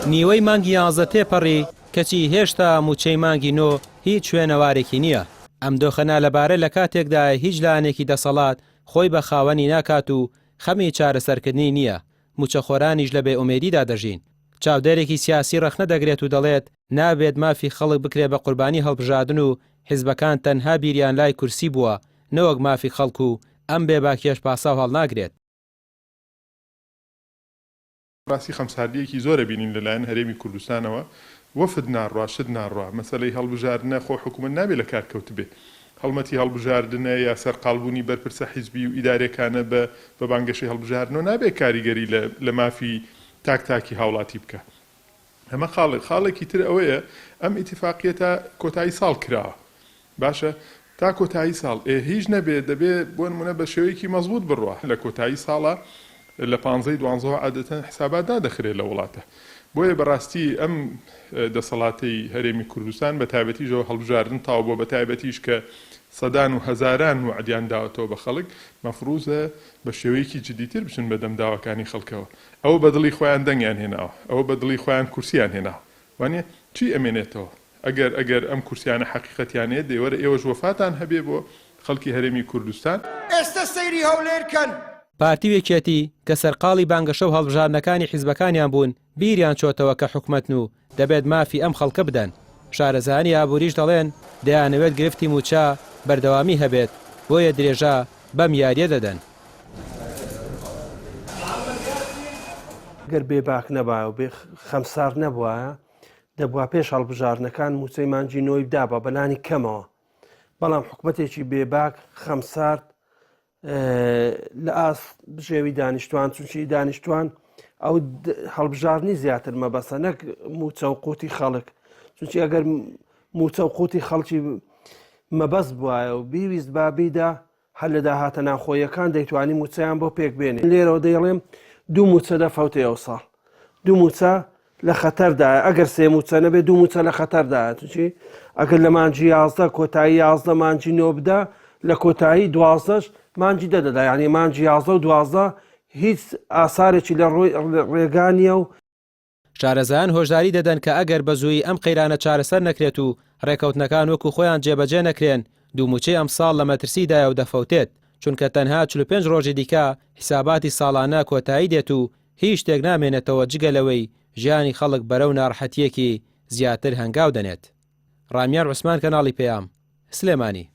نیوەی مانگی 11 تێپەڕی کەچی هێشتا موچەی مانگی نۆ هیچ شوێنەوارێکی نییە. ئەم دۆخەنا لەبارە لە کاتێکدا هیچ لایەنێکی دەسەڵات خۆی بە خاوەنی ناکات و خەمی چارەسەرکردنی نییە. موچەخۆرانیش لە بێئومێدیدا دەژین. چاودێرێکی سیاسی ڕەخنە دەگرێت و دەڵێت نابێت مافی خەڵک بکرێ بە قوربانی هەڵبژاردن و حیزبەکان تەنها بیریان لای کورسی بووە نەوەک مافی خەڵک و ئەم بێباکیەش پاسا هەڵ ناگرێت. ڕاستی خەمساردیەکی زۆرە بینین لەلایەن هەرێمی کوردستانەوە وەفد ناڕوا شت ناڕوا مەسەلەی هەڵبژاردنە خۆ حکوومەت نابێت لە کارکەوت بێت هەڵمەتی هەڵبژاردنە یا سەرقاڵبوونی بەرپرسە حیزبی و ئیدارەکانە بە بانگەشەی هەڵبژاردنەوە نابێت کاریگەری لە مافی تاکی هاوڵاتی بکە. ئەمە خاڵێکی تر ئەوەیە ئەم ئیتیفاقیەتە کۆتایی ساڵ کراوە باشە تا کۆتایی ساڵ هیچ نەبێت دەبێت بۆ نمونە بە شێوەیەکی مەزبوط بڕوە لە کۆتایی ساڵە لە 15 عادەتەن حسابات دادەخرێت لە وڵاتە. بۆیە بەڕاستی ئەم دەسەڵاتی هەرێمی کوردستان بە تایبەتیشەوە هەڵبژاردن تاو بۆ بە تایبەتیش کە سەدان و هەزاران وعدیان داوەتەوە بە خەڵک مەفروزە بە شێوەیەکی جدیتر بچن بە دەمداوەکانی خەڵکەوە. ئەوە بە دڵی خۆیان دەنگیان هێناوە ئەوە بە دڵی خۆیان کورسیان هێناوە وانێ چی ئەمێنێتەوە ئەگەر ئەم کورسیانە حەقیقەتیانێت دەیوەرە ئێوەش وەفاتان هەبێ بۆ خەڵکی هەرێمی کوردستان. ئێستا سەیری هەولێرکەن. پارتی وێکێتی کە سەرقاڵی بانگەشە و هەڵبژاردنەکانی حیزبەکانیان بوون بیریان چۆتەوە کە حکومەتن و دەبێت مافی ئەم خەڵکە بدەن. شارەزانی ئابووریش دەڵێن دەیانەوێت گرفتی موچە بەردەوامی هەبێت بۆیە درێژە بەم یاریە دەدەن. گەر بێباک نەبایە و بێ خەمسار نەبووایە دەبوا پێش هەڵبژاردنەکان موچەی مانجی نۆی بدا بە بەلانی کەمەوە بەڵام حکومەتێکی بێباک خەمسارد لە ئاس بژێوی دانیشتوان چونچی دانیشتوان ئەو هەڵبژاردننی زیاتر مەبەسە نەک موچە و قوتی خەڵک چونچی ئەگەر موچە و قوتی خەڵکی مەبەست بواە و بیویست بابیدا هەر لە داهاتە ناخۆیەکان دەیتوانی موچەیان بۆ پێک بێنێ لێرەوە دەیڵێم دوو موچە دەفەوتێ ئەو ساڵ دوو موچە لە خەتەردایە ئەگەر سێ موچە نەبێت دوو موچە لە خەتەردایە چونچی ئەگەر لە مانجی 11 کۆتایی 11 مانجی نۆ بدا لە کۆتایی 12ش مانجی دەدەدا یعنی مانجی 11 و 12 هیچ ئاسارێکی لە ڕێگانیە و شارەزایان هۆشداری دەدەن کە ئەگەر بە زووی ئەم قەیرانە چارەسەر نەکرێت و ڕێکەوتنەکان وەکو خۆیان جێبەجێ نەکرێن دووموچەی ئەم ساڵ لە مەترسیدایە و دەفەوتێت چونکە تەنها 45 ڕۆژی دیکە حیساباتی ساڵانە کۆتایی دێت و هیچ شتێک نامێنێتەوە جگەلەوەی ژیانی خەڵک بەرەو ناڕەحەتیەکی زیاتر هەنگاو دەنێت. ڕامیار عوسمان کەناڵی پێیام سلێمانی.